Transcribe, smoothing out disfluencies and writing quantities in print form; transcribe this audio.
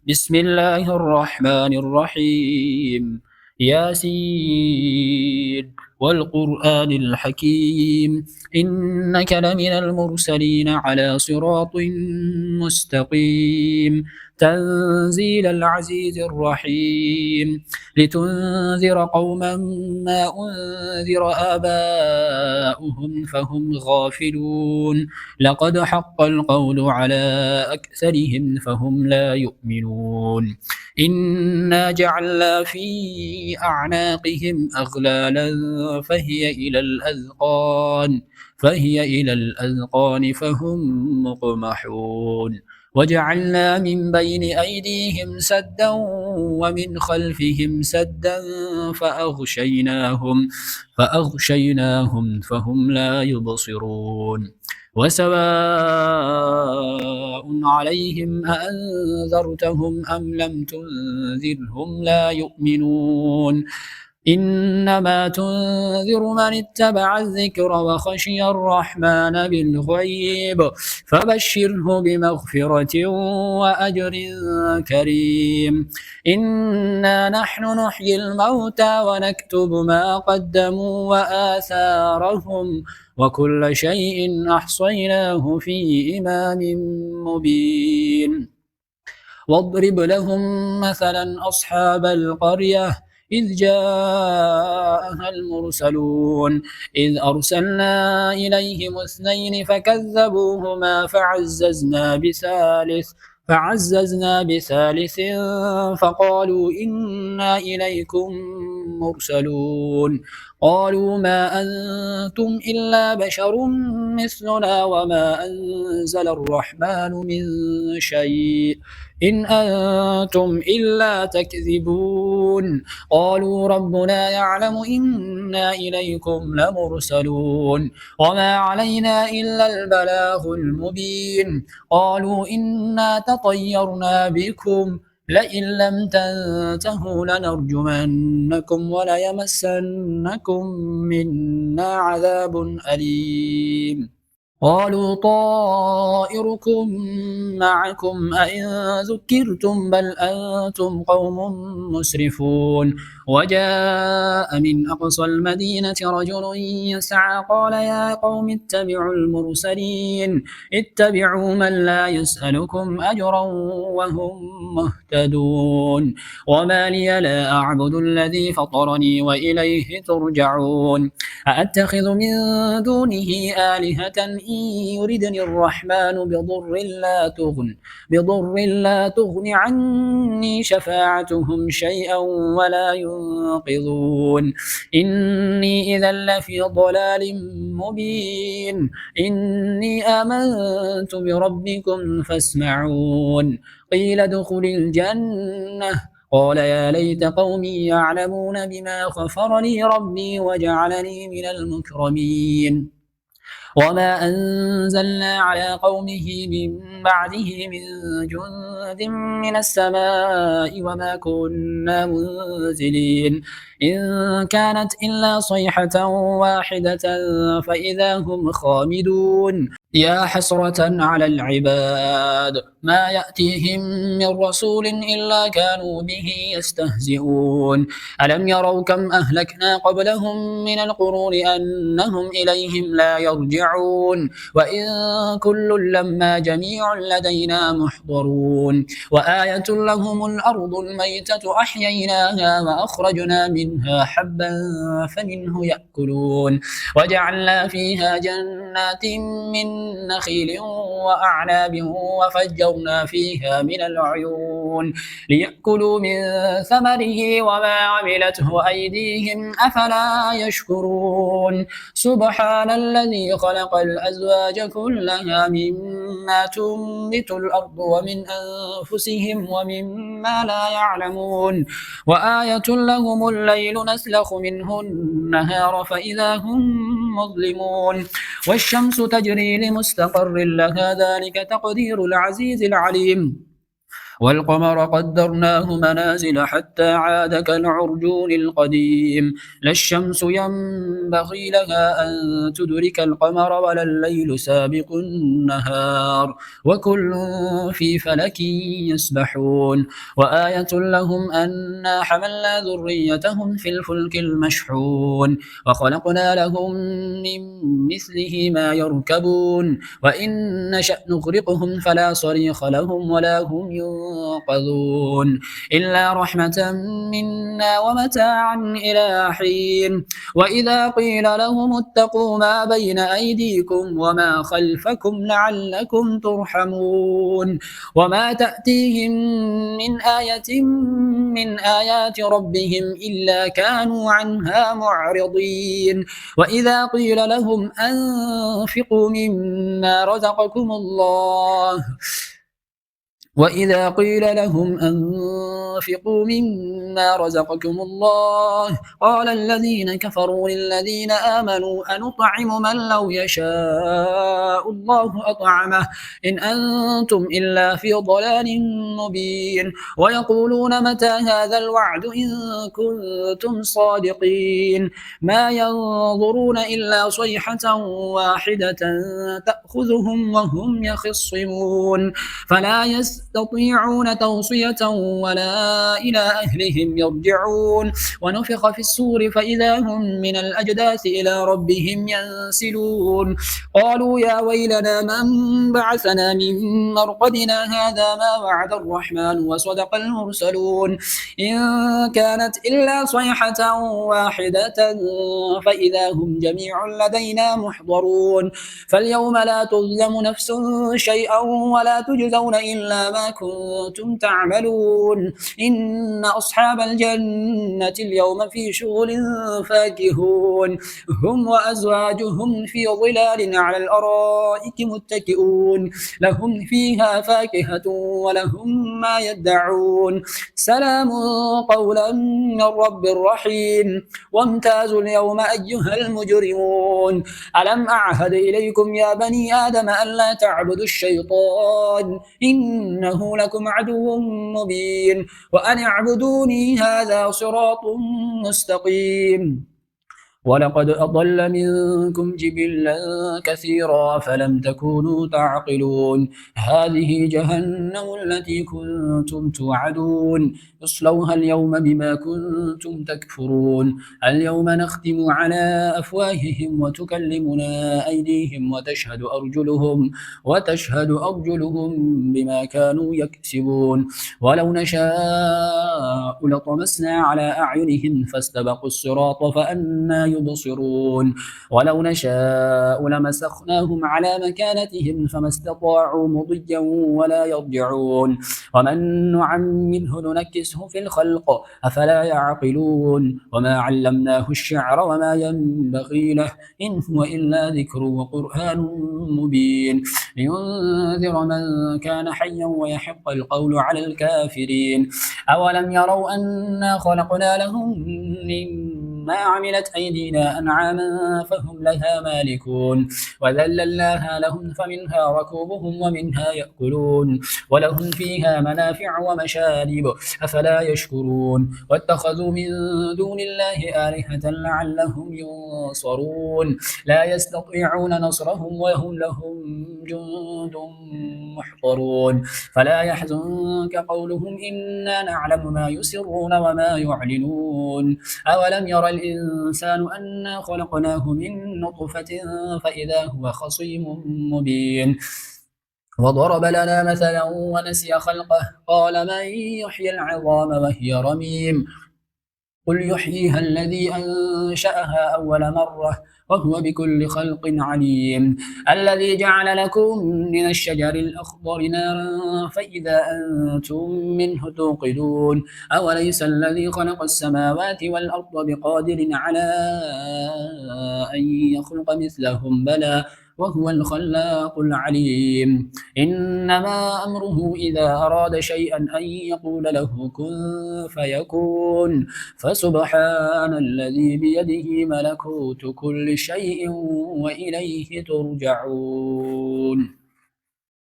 بسم الله الرحمن الرحيم ياسين والقرآن الحكيم إنك لمن المرسلين على صراط مستقيم تنزيل العزيز الرحيم لتنذر قوما ما أنذر آباؤهم فهم غافلون لقد حق القول على أكثرهم فهم لا يؤمنون إنا جعلنا في أعناقهم أغلالا فهي إلى الأذقان فهم مقمحون وجعلنا من بين أيديهم سدا ومن خلفهم سدا فأغشيناهم فهم لا يبصرون وسواء عليهم أأنذرتهم أم لم تنذرهم لا يؤمنون إنما تنذر من اتبع الذكر وخشي الرحمن بالغيب فبشره بمغفرة وأجر كريم إنا نحن نحيي الموتى ونكتب ما قدموا وآثارهم وكل شيء أحصيناه في إمام مبين واضرب لهم مثلا أصحاب القرية إذ جاءها المرسلون إذ أرسلنا إليهم اثنين فكذبوهما فعززنا بثالث فقالوا إنا إليكم مرسلون قالوا ما أنتم إلا بشر مثلنا وما أنزل الرحمن من شيء إن أنتم إلا تكذبون قالوا ربنا يعلم إنا إليكم لمرسلون وما علينا إلا البلاغ المبين قالوا إنا تطيرنا بكم لئن لم تنتهوا لنرجمنكم وليمسنكم منا عذاب أليم قالوا طائركم معكم أئن ذكرتم بل أنتم قوم مسرفون وجاء من أقصى المدينة رجل يسعى قال يا قوم اتبعوا المرسلين اتبعوا من لا يسألكم أجرا وهم مهتدون وما لي لا أعبد الذي فطرني وإليه ترجعون أأتخذ من دونه آلهة إن يردني الرحمن بضر لا تغن عني شفاعتهم شيئا ولا ينقذون إني إذا لفي ضلال مبين إني آمنت بربكم فاسمعون قيل ادخل الجنة قال يا ليت قومي يعلمون بما غفر لي ربي وجعلني من المكرمين وما أنزلنا على قومه من بعده من جند من السماء وما كنا منزلين إن كانت إلا صيحة واحدة فإذا هم خامدون يا حسرة على العباد ما يأتيهم من رسول إلا كانوا به يستهزئون ألم يروا كم أهلكنا قبلهم من القرون أنهم إليهم لا يرجعون وإن كل لما جميع لدينا محضرون وآية لهم الأرض الميتة أحييناها وأخرجنا منها حبا فمنه يأكلون وجعلنا فيها جنات من نخيل وأعناب وفجرنا فيها من العيون ليأكلوا من ثمره وما عملته أيديهم أفلا يشكرون سبحان الذي خلق الأزواج كلها مما تنبت الأرض ومن أنفسهم ومما لا يعلمون وآية لهم الليل نسلخ منه النهار فإذا هم مظلمون والشمس تجري لمستقر لها ذلك تقدير العزيز العليم والقمر قدرناه منازل حتى عاد كالعرجون القديم لا الشمس ينبغي لها أن تدرك القمر ولا الليل سابق النهار وكل في فلك يسبحون وآية لهم أنا حملنا ذريتهم في الفلك المشحون وخلقنا لهم من مثله ما يركبون وإن نشأ نغرقهم فلا صريخ لهم ولا هم ينقذون إلا رحمة منا ومتاعا إلى حين وإذا قيل لهم اتقوا ما بين أيديكم وما خلفكم لعلكم ترحمون وما تأتيهم من آية من آيات ربهم إلا كانوا عنها معرضين وإذا قيل لهم أنفقوا مما رزقكم الله وإذا قيل لهم أنفقوا مما رزقكم الله قال الذين كفروا للذين آمنوا أنطعم من لو يشاء الله أطعمه إن أنتم إلا في ضلال مبين ويقولون متى هذا الوعد إن كنتم صادقين ما ينظرون إلا صيحة واحدة تأخذهم وهم يخصمون فلا يستطيعون توصية ولا إلى أهلهم يرجعون ونفخ في الصور فإذا هم من الأجداث إلى ربهم ينسلون قالوا يا ويلنا من بعثنا من مرقدنا هذا ما وعد الرحمن وصدق المرسلون إن كانت إلا صيحة واحدة فإذا هم جميع لدينا محضرون فاليوم لا تظلم نفس شيئا ولا تجزون إلا ما كنتم تعملون إن أصحاب الجنة اليوم في شغل فاكهون هم وأزواجهم في ظلال على الأرائك متكئون لهم فيها فاكهة ولهم ما يدعون سلام قولا من رب رحيم وامتازوا اليوم أيها المجرمون ألم أعهد إليكم يا بني آدم ألا تعبدوا الشيطان إنه لكم عدو مبين وأن اعبدوني هذا صراط مستقيم ولقد أضل منكم جبلا كثيرا فلم تكونوا تعقلون هذه جهنم التي كنتم توعدون اصلوها اليوم بما كنتم تكفرون اليوم نختم على أفواههم وتكلمنا أيديهم وتشهد أرجلهم بما كانوا يكسبون ولو نشاء لطمسنا على أعينهم فاستبقوا الصراط فأنى يبصرون ولو نشاء لمسخناهم على مكانتهم فما استطاعوا مضيا ولا يرجعون ومن نعمره ننكسه في الخلق أفلا يعقلون وما علمناه الشعر وما ينبغي له إن هو إلا ذكر وقرآن مبين لينذر من كان حيا ويحق القول على الكافرين أولم يروا أنا خلقنا لهم مما عملت أيدينا أنعاما فهم لها مالكون وذللناها لهم فمنها ركوبهم ومنها يأكلون ولهم فيها منافع ومشارب أفلا يشكرون واتخذوا من دون الله آلهة لعلهم ينصرون لا يستطيعون نصرهم وهم لهم جند محضرون فلا يحزنك قولهم إنا نعلم ما يسرون وما يعلنون أولم يرى الإنسان أنا خلقناه من نطفة فإذا هو خصيم مبين وضرب لنا مثلا ونسي خلقه قال من يحيي العظام وهي رميم قل يحييها الذي أنشأها أول مرة وهو بكل خلق عليم الذي جعل لكم من الشجر الأخضر نارا فإذا أنتم منه توقدون أوليس الذي خلق السماوات والأرض بقادر على أن يخلق مثلهم بلى وهو الخلاق العليم إنما أمره إذا أراد شيئا أن يقول له كن فيكون فسبحان الذي بيده ملكوت كل شيء وإليه ترجعون